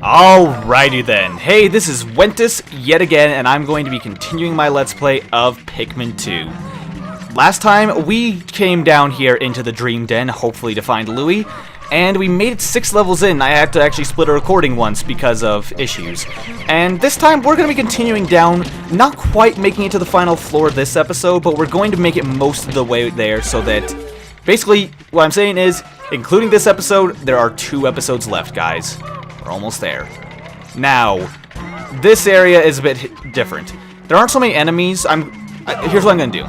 Alrighty then. Hey, this is Wentus yet again, and I'm going to be continuing my Let's Play of Pikmin 2. Last time, we came down here into the Dream Den, hopefully to find Louie, and we made it 6 levels in. I had to actually split a recording once because of issues. And this time, we're going to be continuing down, not quite making it to the final floor this episode, but we're going to make it most of the way there so that, basically, what I'm saying is, including this episode, there are 2 episodes left, guys. We're almost there. Now, this area is a bit different. There aren't so many enemies. Here's what I'm going to do.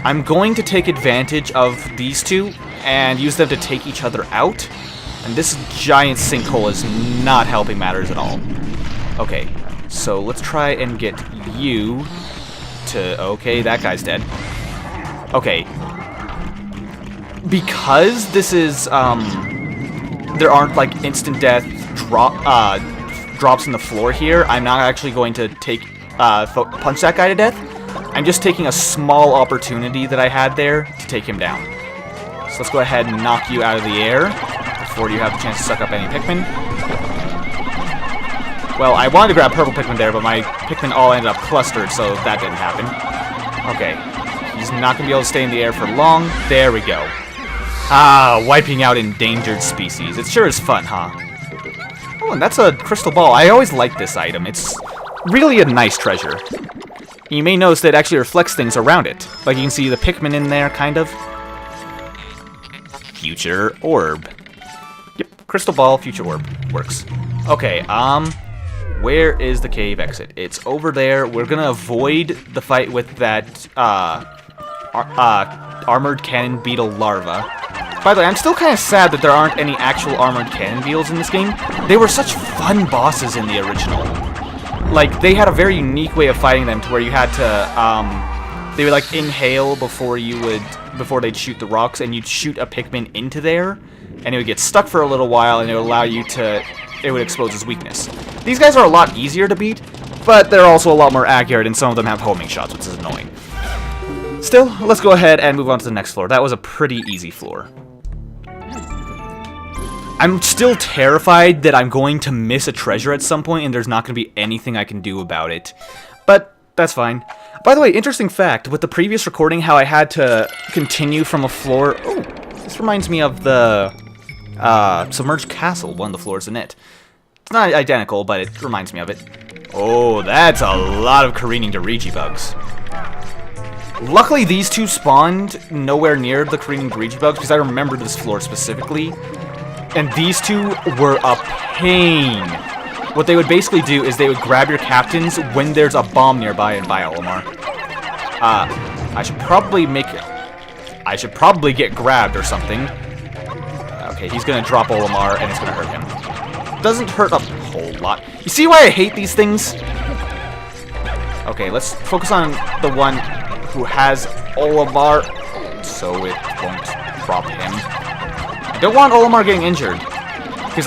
I'm going to take advantage of these two and use them to take each other out. And this giant sinkhole is not helping matters at all. Okay, so let's try and get you to... Okay, that guy's dead. Okay. Because this is, there aren't, like, instant death drops in the floor here, I'm not actually going to punch that guy to death. I'm just taking a small opportunity that I had there to take him down. So let's go ahead and knock you out of the air before you have the chance to suck up any Pikmin. Well, I wanted to grab purple Pikmin there, but my Pikmin all ended up clustered, so that didn't happen. Okay, he's not going to be able to stay in the air for long. There we go. Ah, wiping out endangered species. It sure is fun, huh? Oh, and that's a crystal ball. I always like this item. It's really a nice treasure. You may notice that it actually reflects things around it. Like you can see the Pikmin in there, kind of. Future orb. Yep, crystal ball, future orb. Works. Okay, where is the cave exit? It's over there. We're gonna avoid the fight with that, armored cannon beetle larva. By the way, I'm still kind of sad that there aren't any actual armored cannon beetles in this game. They were such fun bosses in the original. Like, they had a very unique way of fighting them to where you had to, they would, like, inhale before they'd shoot the rocks, and you'd shoot a Pikmin into there, and it would get stuck for a little while, and it would allow you to, it would expose its weakness. These guys are a lot easier to beat, but they're also a lot more accurate, and some of them have homing shots, which is annoying. Still, let's go ahead and move on to the next floor. That was a pretty easy floor. I'm still terrified that I'm going to miss a treasure at some point and there's not going to be anything I can do about it. But that's fine. By the way, interesting fact, with the previous recording, how I had to continue from a floor... Oh, this reminds me of the submerged castle, one of the floors in it. It's not identical, but it reminds me of it. Oh, that's a lot of careening Doriji bugs. Luckily, these two spawned nowhere near the careening Doriji bugs, because I remember this floor specifically. And these two were a pain. What they would basically do is they would grab your captains when there's a bomb nearby and buy Olimar. I should probably get grabbed or something. Okay, he's gonna drop Olimar and it's gonna hurt him. Doesn't hurt a whole lot. You see why I hate these things? Okay, let's focus on the one who has Olimar so it won't drop him. I don't want Olimar getting injured, because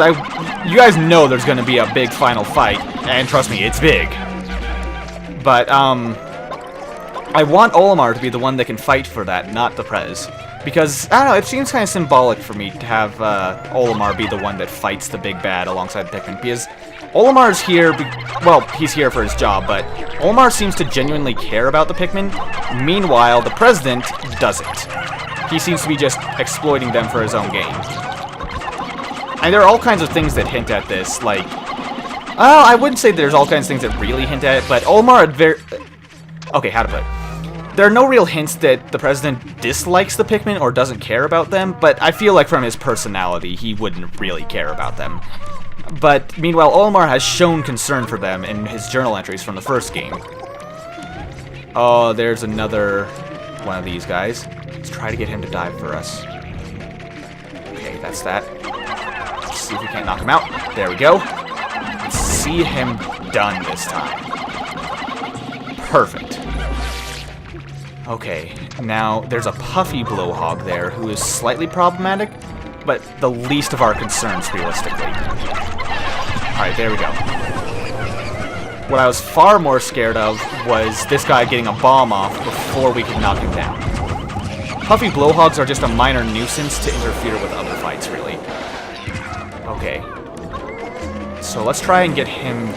you guys know there's going to be a big final fight, and trust me, it's big. But, I want Olimar to be the one that can fight for that, not the Prez. Because, I don't know, it seems kind of symbolic for me to have Olimar be the one that fights the big bad alongside the Pikmin, because Olimar's here, well, he's here for his job, but Olimar seems to genuinely care about the Pikmin. Meanwhile, the President doesn't. He seems to be just exploiting them for his own gain. And there are all kinds of things that hint at this, like... I wouldn't say there's all kinds of things that really hint at it, but Olimar okay, how to put it. There are no real hints that the President dislikes the Pikmin or doesn't care about them, but I feel like from his personality, he wouldn't really care about them. But, meanwhile, Olimar has shown concern for them in his journal entries from the first game. Oh, there's another one of these guys. Let's try to get him to dive for us. Okay, that's that. Let's see if we can't knock him out. There we go. Let's see him done this time. Perfect. Okay, now there's a puffy blowhog there who is slightly problematic, but the least of our concerns, realistically. Alright, there we go. What I was far more scared of was this guy getting a bomb off before we could knock him down. Puffy blowhogs are just a minor nuisance to interfere with other fights, really. Okay. So let's try and get him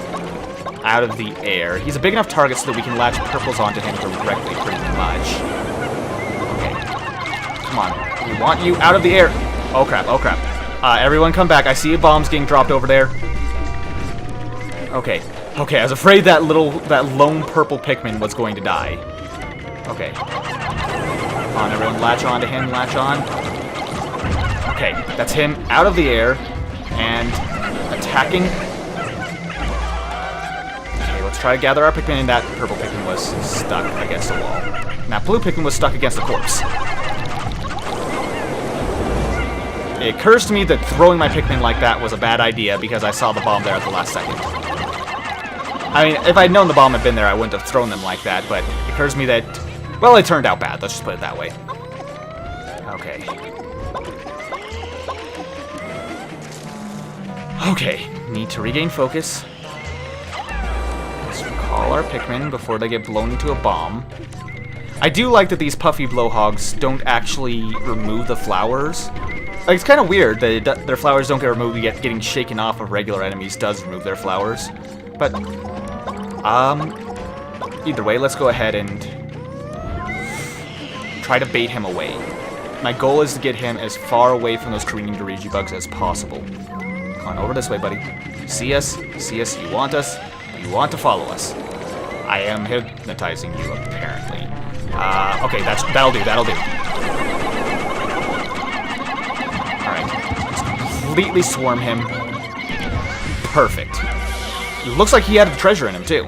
out of the air. He's a big enough target so that we can latch purples onto him directly, pretty much. Okay. Come on. We want you out of the air. Oh, crap. Oh, crap. Everyone come back. I see bombs getting dropped over there. Okay. Okay, I was afraid that lone purple Pikmin was going to die. Okay. Come on, everyone. Latch on to him. Latch on. Okay, that's him out of the air and attacking. Okay, let's try to gather our Pikmin, and that purple Pikmin was stuck against the wall. And that blue Pikmin was stuck against the corpse. It occurs to me that throwing my Pikmin like that was a bad idea because I saw the bomb there at the last second. I mean, if I'd known the bomb had been there, I wouldn't have thrown them like that, but it occurs to me that, well, it turned out bad. Let's just put it that way. Okay. Okay, need to regain focus. Let's recall our Pikmin before they get blown into a bomb. I do like that these puffy blowhogs don't actually remove the flowers. Like, it's kind of weird that their flowers don't get removed, yet getting shaken off of regular enemies does remove their flowers. But, either way, let's go ahead and try to bait him away. My goal is to get him as far away from those careening Dirigi bugs as possible. Come on, over this way, buddy. See us, you want us, you want to follow us. I am hypnotizing you, apparently. Okay, that'll do. Completely swarm him. Perfect. It looks like he had a treasure in him, too.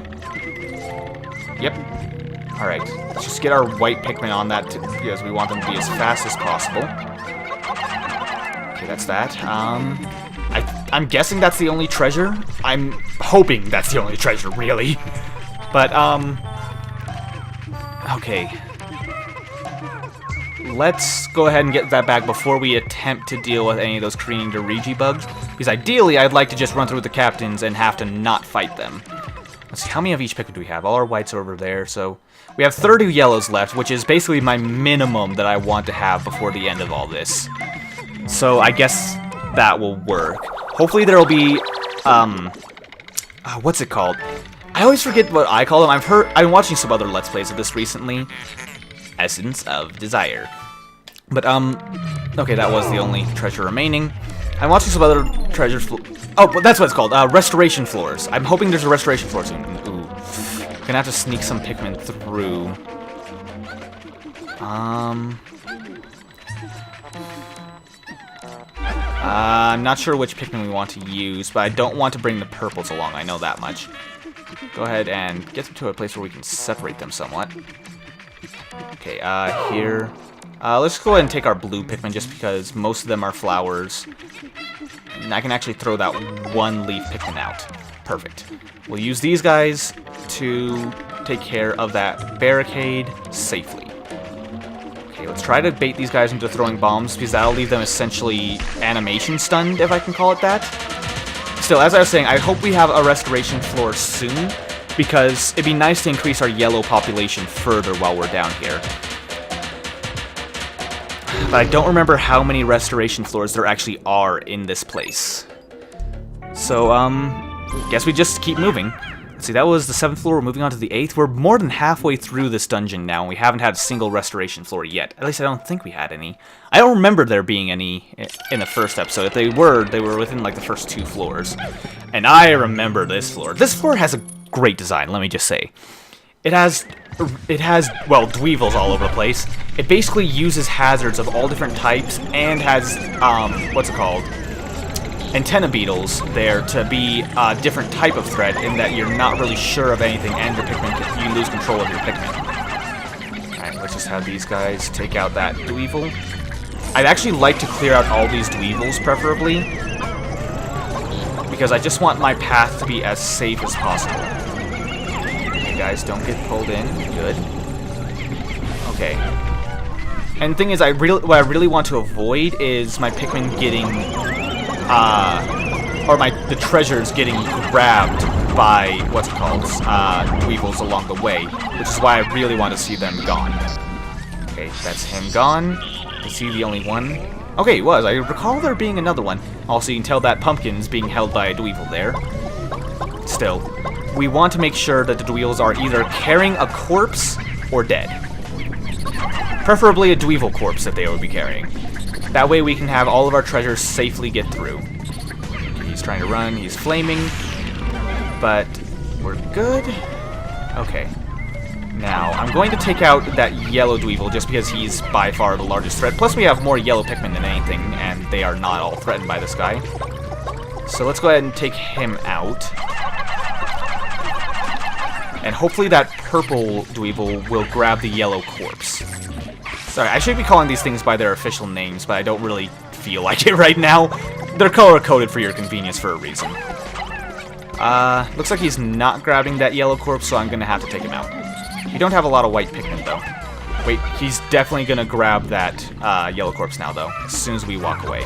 Yep. Alright, let's just get our white Pikmin on that, because we want them to be as fast as possible. Okay, that's that. I'm guessing that's the only treasure. I'm hoping that's the only treasure, really. But, okay. Let's go ahead and get that back before we attempt to deal with any of those careening Dirigi bugs. Because ideally, I'd like to just run through the captains and have to not fight them. Let's see, how many of each Pikmin do we have? All our whites are over there, so... We have 30 yellows left, which is basically my minimum that I want to have before the end of all this. So I guess that will work. Hopefully there'll be, what's it called? I always forget what I call them. I've been watching some other Let's Plays of this recently. Essence of Desire. But, okay, that was the only treasure remaining. I'm watching some other treasures. Oh, but that's what it's called. Restoration floors. I'm hoping there's a restoration floor soon. Ooh. Gonna have to sneak some Pikmin through. I'm not sure which Pikmin we want to use, but I don't want to bring the purples along. I know that much. Go ahead and get them to a place where we can separate them somewhat. Okay, here. Let's go ahead and take our blue Pikmin just because most of them are flowers. And I can actually throw that one leaf Pikmin out. Perfect. We'll use these guys to take care of that barricade safely. Okay, let's try to bait these guys into throwing bombs because that'll leave them essentially animation stunned, if I can call it that. Still, as I was saying, I hope we have a restoration floor soon because it'd be nice to increase our yellow population further while we're down here. But I don't remember how many restoration floors there actually are in this place. So, guess we just keep moving. Let's see, that was the 7th floor. We're moving on to the 8th. We're more than halfway through this dungeon now, and we haven't had a single restoration floor yet. At least I don't think we had any. I don't remember there being any in the first episode. If they were within, like, the first 2 floors. And I remember this floor. This floor has a great design, let me just say. It has, well, Dweevils all over the place. It basically uses hazards of all different types and has, what's it called? Antenna beetles there to be a different type of threat in that you're not really sure of anything and your Pikmin, you lose control of your Pikmin. Alright, let's just have these guys take out that Dweevil. I'd actually like to clear out all these Dweevils, preferably, because I just want my path to be as safe as possible. You guys don't get pulled in. Good. Okay. And the thing is, what I really want to avoid is my Pikmin getting, the treasures getting grabbed by, what's it called, Dweevils along the way, which is why I really want to see them gone. Okay, that's him gone. Is he the only one? Okay, it was. I recall there being another one. Also, you can tell that pumpkin's being held by a Dweevil there. Still, we want to make sure that the Dweevils are either carrying a corpse or dead. Preferably a Dweevil corpse if they would be carrying. That way we can have all of our treasures safely get through. Okay, he's trying to run, he's flaming, but we're good. Okay. Now, I'm going to take out that yellow Dweevil just because he's by far the largest threat. Plus, we have more yellow Pikmin than anything, and they are not all threatened by this guy. So let's go ahead and take him out. And hopefully that purple Dweevil will grab the yellow corpse. Sorry, I should be calling these things by their official names, but I don't really feel like it right now. They're color-coded for your convenience for a reason. Looks like he's not grabbing that yellow corpse, so I'm going to have to take him out. We don't have a lot of white Pikmin, though. Wait, he's definitely going to grab that yellow corpse now, though, as soon as we walk away.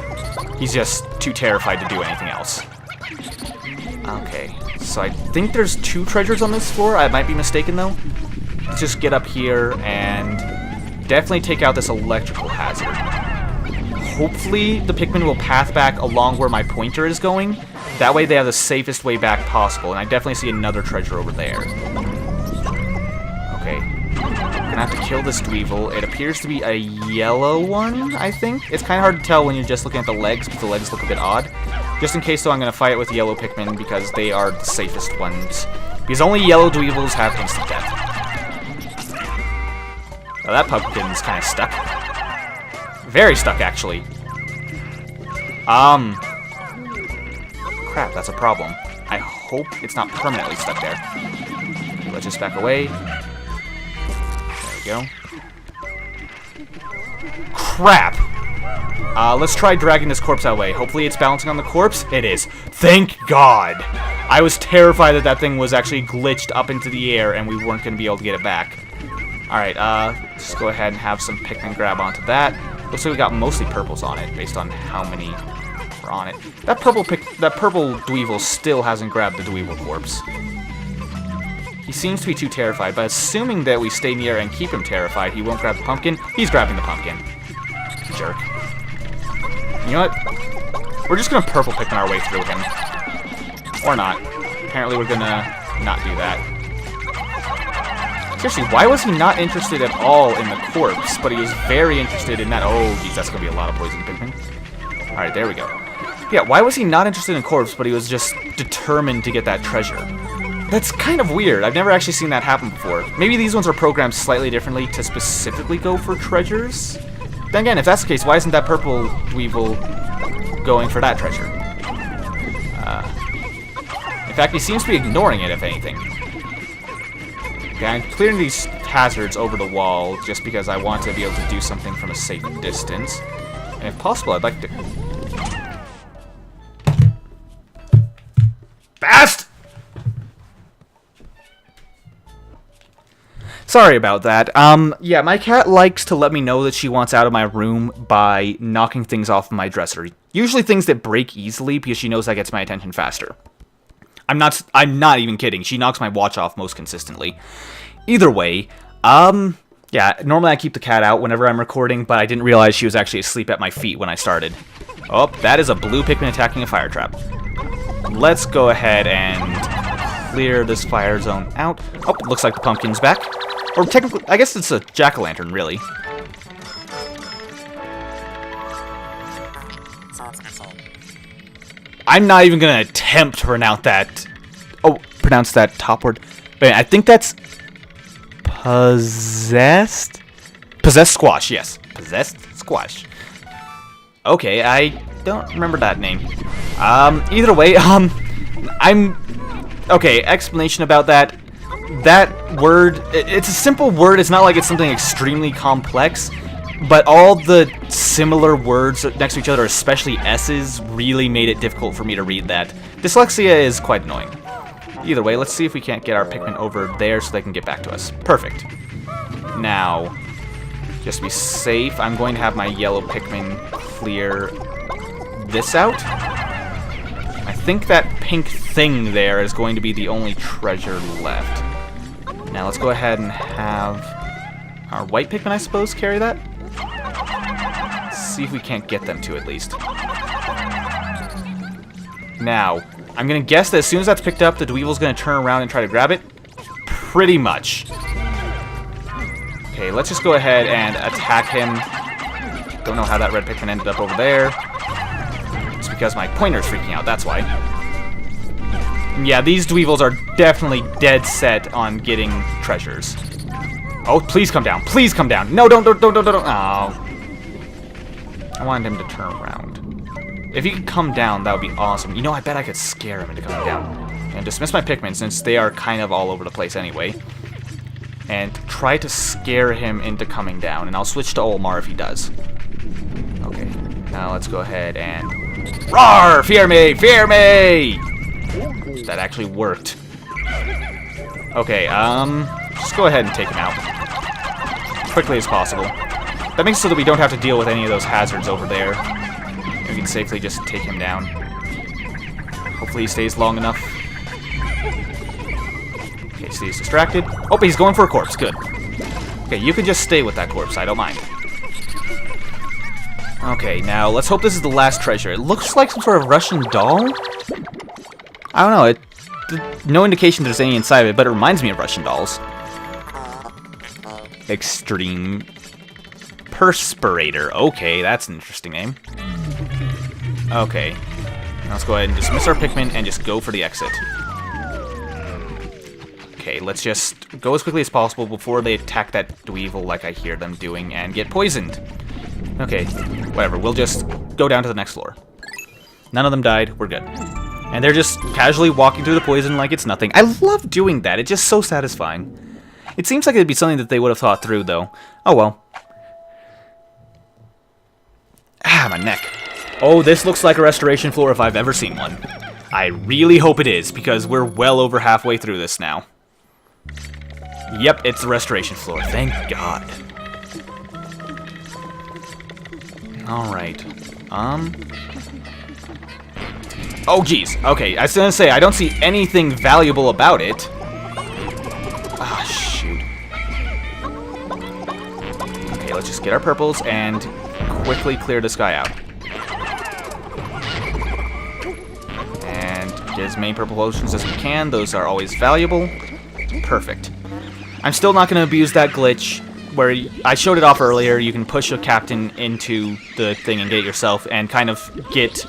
He's just too terrified to do anything else. Okay, so I think there's 2 treasures on this floor. I might be mistaken, though. Let's just get up here and definitely take out this electrical hazard. Hopefully, the Pikmin will path back along where my pointer is going. That way they have the safest way back possible, and I definitely see another treasure over there. Okay, I'm gonna have to kill this Dweevil. It appears to be a yellow one, I think. It's kind of hard to tell when you're just looking at the legs, because the legs look a bit odd. Just in case, though, I'm gonna fight it with yellow Pikmin, because they are the safest ones. Because only yellow Dweevils have instant death. Oh, that pumpkin's kind of stuck. Very stuck, actually. Crap, that's a problem. I hope it's not permanently stuck there. Okay, let's just back away. There we go. Crap! Let's try dragging this corpse that way. Hopefully it's balancing on the corpse. It is. Thank God! I was terrified that that thing was actually glitched up into the air and we weren't going to be able to get it back. Alright, let's go ahead and have some Pikmin grab onto that. Looks like we got mostly purples on it, based on how many are on it. That purple Dweevil still hasn't grabbed the Dweevil corpse. He seems to be too terrified, but assuming that we stay near and keep him terrified, he won't grab the pumpkin. He's grabbing the pumpkin. Jerk. You know what? We're just gonna purple Pikmin our way through him. Or not. Apparently we're gonna not do that. Seriously, why was he not interested at all in the corpse, but he was very interested in that? Oh, geez, that's going to be a lot of poison Pikmin. Alright, there we go. Yeah, why was he not interested in corpse, but he was just determined to get that treasure? That's kind of weird. I've never actually seen that happen before. Maybe these ones are programmed slightly differently to specifically go for treasures? Then again, if that's the case, why isn't that purple Dweevil going for that treasure? In fact, he seems to be ignoring it, if anything. Okay, I'm clearing these hazards over the wall just because I want to be able to do something from a safe distance. And if possible, I'd like to... Fast! Sorry about that. Yeah, my cat likes to let me know that she wants out of my room by knocking things off my dresser. Usually things that break easily because she knows that gets my attention faster. I'm not even kidding. She knocks my watch off most consistently. Either way, yeah, normally I keep the cat out whenever I'm recording, but I didn't realize she was actually asleep at my feet when I started. Oh, that is a blue Pikmin attacking a fire trap. Let's go ahead and clear this fire zone out. Oh, looks like the pumpkin's back. Or technically, I guess it's a jack-o'-lantern, really. I'm not even going to attempt to pronounce that. Oh, pronounce that top word. But I think that's possessed? Possessed squash, yes. Possessed squash. Okay, I don't remember that name. Either way, okay, explanation about that. That word, it's a simple word. It's not like it's something extremely complex. But all the similar words next to each other, especially S's, really made it difficult for me to read that. Dyslexia is quite annoying. Either way, let's see if we can't get our Pikmin over there so they can get back to us. Perfect. Now, just to be safe, I'm going to have my yellow Pikmin clear this out. I think that pink thing there is going to be the only treasure left. Now let's go ahead and have our white Pikmin, I suppose, carry that. Let's see if we can't get them to, at least. Now, I'm going to guess that as soon as that's picked up, the Dweevil's going to turn around and try to grab it. Pretty much. Okay, let's just go ahead and attack him. Don't know how that red Pikmin ended up over there. It's because my pointer's freaking out, that's why. And yeah, these Dweevils are definitely dead set on getting treasures. Oh, please come down. Please come down. No, don't. Oh. I wanted him to turn around. If he could come down, that would be awesome. You know, I bet I could scare him into coming down. And dismiss my Pikmin, since they are kind of all over the place anyway. And try to scare him into coming down. And I'll switch to Olimar if he does. Okay. Now let's go ahead and... Roar! Fear me! Fear me! That actually worked. Okay, just go ahead and take him out. As quickly as possible. That makes it so that we don't have to deal with any of those hazards over there. We can safely just take him down. Hopefully he stays long enough. Okay, so he's distracted. Oh, but he's going for a corpse. Good. Okay, you can just stay with that corpse. I don't mind. Okay, now let's hope this is the last treasure. It looks like some sort of Russian doll? I don't know. No indication there's any inside of it, but it reminds me of Russian dolls. Extreme Perspirator. Okay, that's an interesting name. Okay. Now let's go ahead and dismiss our Pikmin and just go for the exit. Okay, let's just go as quickly as possible before they attack that Dweevil like I hear them doing and get poisoned. Okay, whatever. We'll just go down to the next floor. None of them died. We're good. And they're just casually walking through the poison like it's nothing. I love doing that. It's just so satisfying. It seems like it'd be something that they would have thought through, though. Oh, well. Ah, my neck. Oh, this looks like a restoration floor if I've ever seen one. I really hope it is, because we're well over halfway through this now. Yep, it's the restoration floor. Thank God. Alright. Oh, geez. Okay, I was gonna say, I don't see anything valuable about it. Ah, shoot. Okay, let's just get our purples and quickly clear this guy out. And get as many purple potions as we can. Those are always valuable. Perfect. I'm still not gonna abuse that glitch where I showed it off earlier. You can push a captain into the thing and get it yourself and kind of get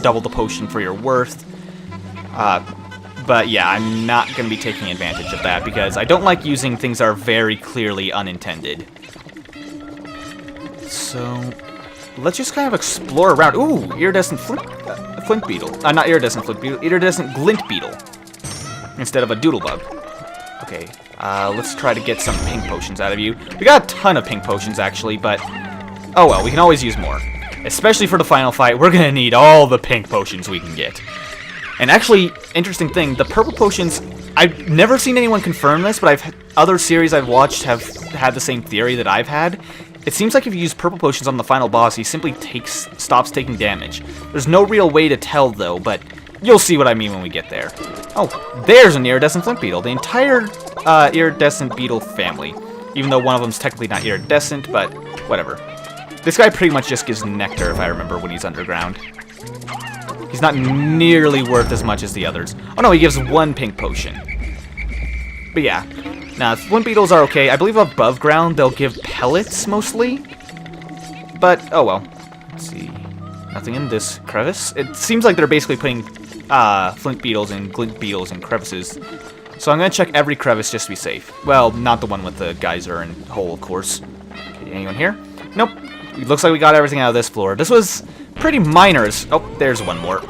double the potion for your worth. But yeah, I'm not going to be taking advantage of that because I don't like using things that are very clearly unintended. So let's just kind of explore around. Ooh, iridescent flint beetle. Not iridescent flint beetle, iridescent glint beetle instead of a doodlebug. Okay, let's try to get some pink potions out of you. We got a ton of pink potions actually, but oh well, we can always use more. Especially for the final fight, we're gonna need all the pink potions we can get. And actually, interesting thing, the purple potions, I've never seen anyone confirm this, but other series I've watched have had the same theory that I've had. It seems like if you use purple potions on the final boss, he simply stops taking damage. There's no real way to tell though, but you'll see what I mean when we get there. Oh, there's an iridescent flint beetle. The entire iridescent beetle family. Even though one of them's technically not iridescent, but whatever. This guy pretty much just gives nectar, if I remember, when he's underground. He's not nearly worth as much as the others. Oh no, he gives one pink potion. But yeah. Now, flint beetles are okay. I believe above ground, they'll give pellets, mostly. But, oh well. Let's see. Nothing in this crevice. It seems like they're basically putting flint beetles and glint beetles in crevices. So I'm going to check every crevice just to be safe. Well, not the one with the geyser and hole, of course. Okay, anyone here? Nope. It looks like we got everything out of this floor. This was pretty minor oh, there's one more.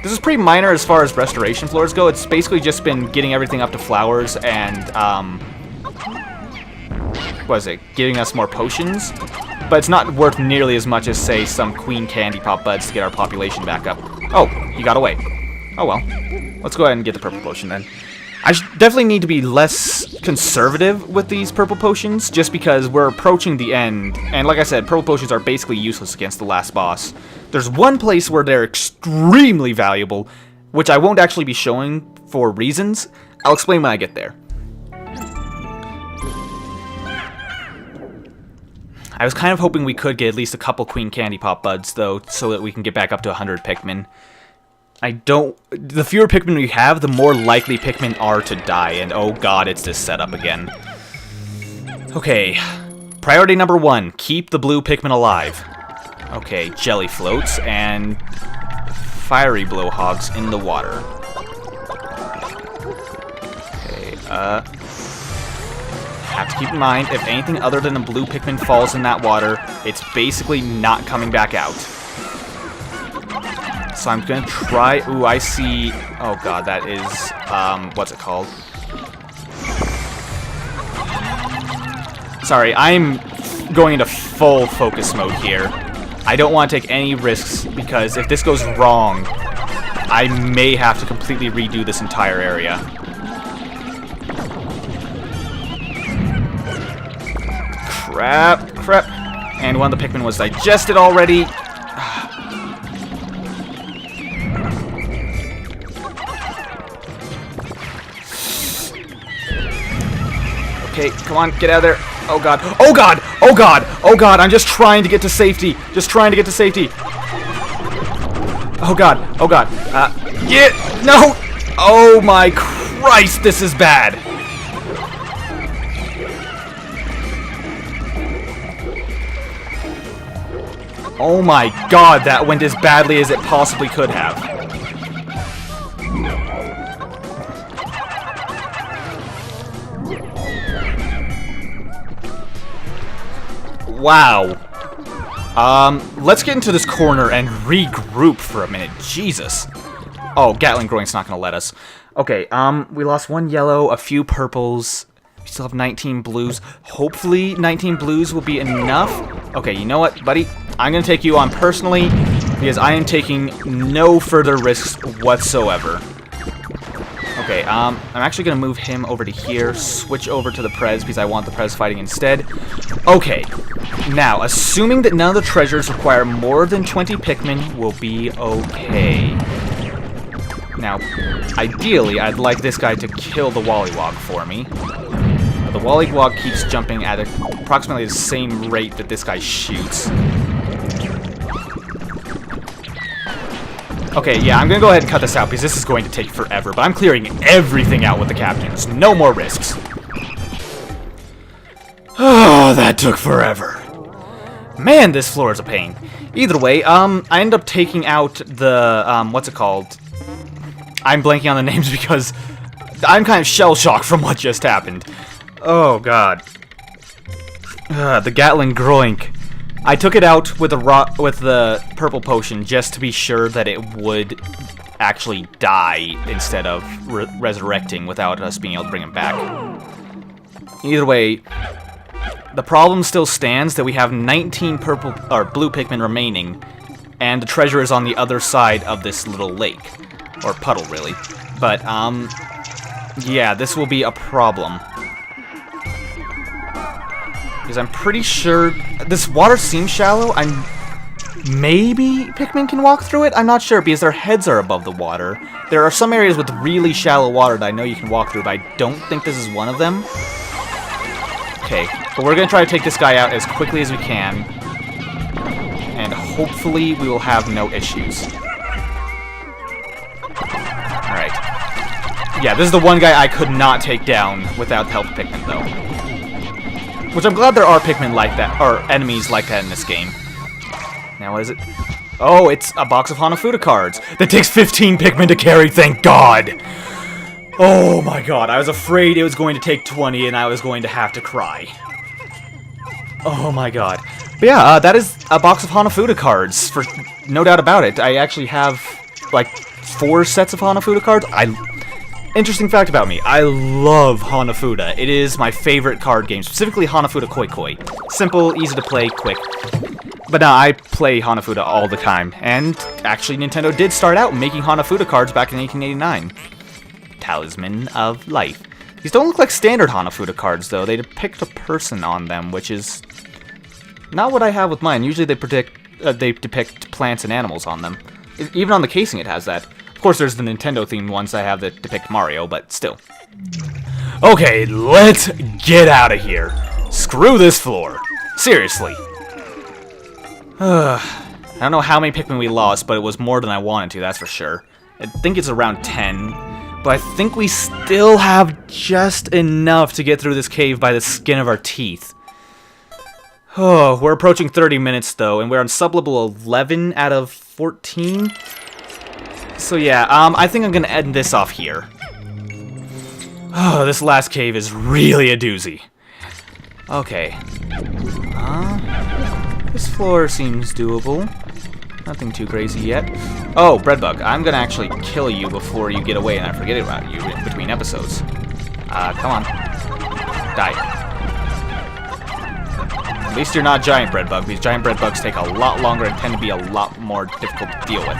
This is pretty minor as far as restoration floors go. It's basically just been getting everything up to flowers and, what is it? Giving us more potions. But it's not worth nearly as much as, say, some Queen Candy Pop Buds to get our population back up. Oh, you got away. Oh well. Let's go ahead and get the purple potion then. I definitely need to be less conservative with these purple potions, just because we're approaching the end. And like I said, purple potions are basically useless against the last boss. There's one place where they're extremely valuable, which I won't actually be showing for reasons. I'll explain when I get there. I was kind of hoping we could get at least a couple Queen Candy Pop Buds, though, so that we can get back up to 100 Pikmin. The fewer Pikmin we have, the more likely Pikmin are to die, and oh god, it's this setup again. Okay, priority number 1, keep the blue Pikmin alive. Okay, jelly floats and fiery blowhogs in the water. Okay, have to keep in mind, if anything other than a blue Pikmin falls in that water, it's basically not coming back out. So I'm gonna try... Ooh, I see... Oh god, that is... what's it called? Sorry, I'm going into full focus mode here. I don't want to take any risks, because if this goes wrong, I may have to completely redo this entire area. Crap. And one of the Pikmin was digested already. Okay, come on, get out of there. Oh god. Oh god! Oh god! Oh god! I'm just trying to get to safety. Just trying to get to safety. Oh god. Oh god. Yeah! No! Oh my Christ, this is bad. Oh my god, that went as badly as it possibly could have. Wow. Let's get into this corner and regroup for a minute. Jesus. Oh, Gatling Groink's not gonna let us. Okay, we lost 1 yellow, a few purples. We still have 19 blues. Hopefully 19 blues will be enough. Okay, you know what, buddy? I'm gonna take you on personally, because I am taking no further risks whatsoever. Okay, I'm actually gonna move him over to here, switch over to the Prez, because I want the Prez fighting instead. Okay, now, assuming that none of the treasures require more than 20 Pikmin, we'll be okay. Now, ideally, I'd like this guy to kill the Wollywog for me. The Wollywog keeps jumping at approximately the same rate that this guy shoots. Okay, yeah, I'm gonna go ahead and cut this out because this is going to take forever, but I'm clearing everything out with the captains. No more risks. Oh, that took forever. Man, this floor is a pain. Either way, I end up taking out the, what's it called? I'm blanking on the names because I'm kind of shell-shocked from what just happened. Oh, God. The Gatling Groink. I took it out with the purple potion just to be sure that it would actually die instead of resurrecting without us being able to bring him back. Either way, the problem still stands that we have 19 purple or blue Pikmin remaining, and the treasure is on the other side of this little lake. Or puddle, really. But, yeah, this will be a problem. Because I'm pretty sure... This water seems shallow. Maybe Pikmin can walk through it? I'm not sure, because their heads are above the water. There are some areas with really shallow water that I know you can walk through, but I don't think this is one of them. Okay, but we're going to try to take this guy out as quickly as we can. And hopefully we will have no issues. Alright. Yeah, this is the one guy I could not take down without the help of Pikmin, though. Which I'm glad there are Pikmin like that, or enemies like that in this game. Now, what is it? Oh, it's a box of Hanafuda cards that takes 15 Pikmin to carry, thank God! Oh my god, I was afraid it was going to take 20 and I was going to have to cry. Oh my god. But yeah, that is a box of Hanafuda cards, for no doubt about it. I actually have, like, 4 sets of Hanafuda cards. Interesting fact about me, I love Hanafuda. It is my favorite card game, specifically Hanafuda Koi Koi. Simple, easy to play, quick. But now I play Hanafuda all the time, and actually Nintendo did start out making Hanafuda cards back in 1889. Talisman of Life. These don't look like standard Hanafuda cards, though. They depict a person on them, which is not what I have with mine. Usually they depict plants and animals on them. Even on the casing it has that. Of course, there's the Nintendo-themed ones I have that depict Mario, but still. Okay, let's get out of here. Screw this floor. Seriously. I don't know how many Pikmin we lost, but it was more than I wanted to, that's for sure. I think it's around 10, but I think we still have just enough to get through this cave by the skin of our teeth. Oh, we're approaching 30 minutes, though, and we're on sub-level 11 out of 14. So yeah, I think I'm gonna end this off here. Oh, this last cave is really a doozy. Okay. This floor seems doable. Nothing too crazy yet. Oh, Breadbug, I'm gonna actually kill you before you get away and I forget about you in between episodes. Come on. Die. At least you're not Giant Breadbug, because Giant Breadbugs take a lot longer and tend to be a lot more difficult to deal with.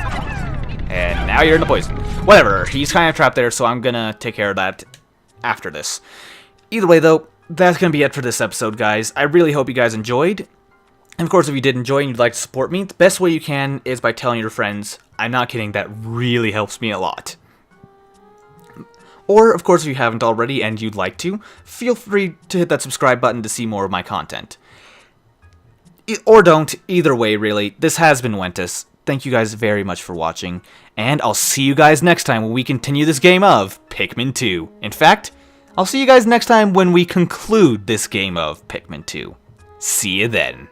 And now you're in the poison. Whatever, he's kind of trapped there, so I'm gonna take care of that after this. Either way, though, that's gonna be it for this episode, guys. I really hope you guys enjoyed. And of course, if you did enjoy and you'd like to support me, the best way you can is by telling your friends. I'm not kidding, that really helps me a lot. Or, of course, if you haven't already and you'd like to, feel free to hit that subscribe button to see more of my content. Or don't, either way, really. This has been Wentus. Thank you guys very much for watching, and I'll see you guys next time when we continue this game of Pikmin 2. In fact, I'll see you guys next time when we conclude this game of Pikmin 2. See you then.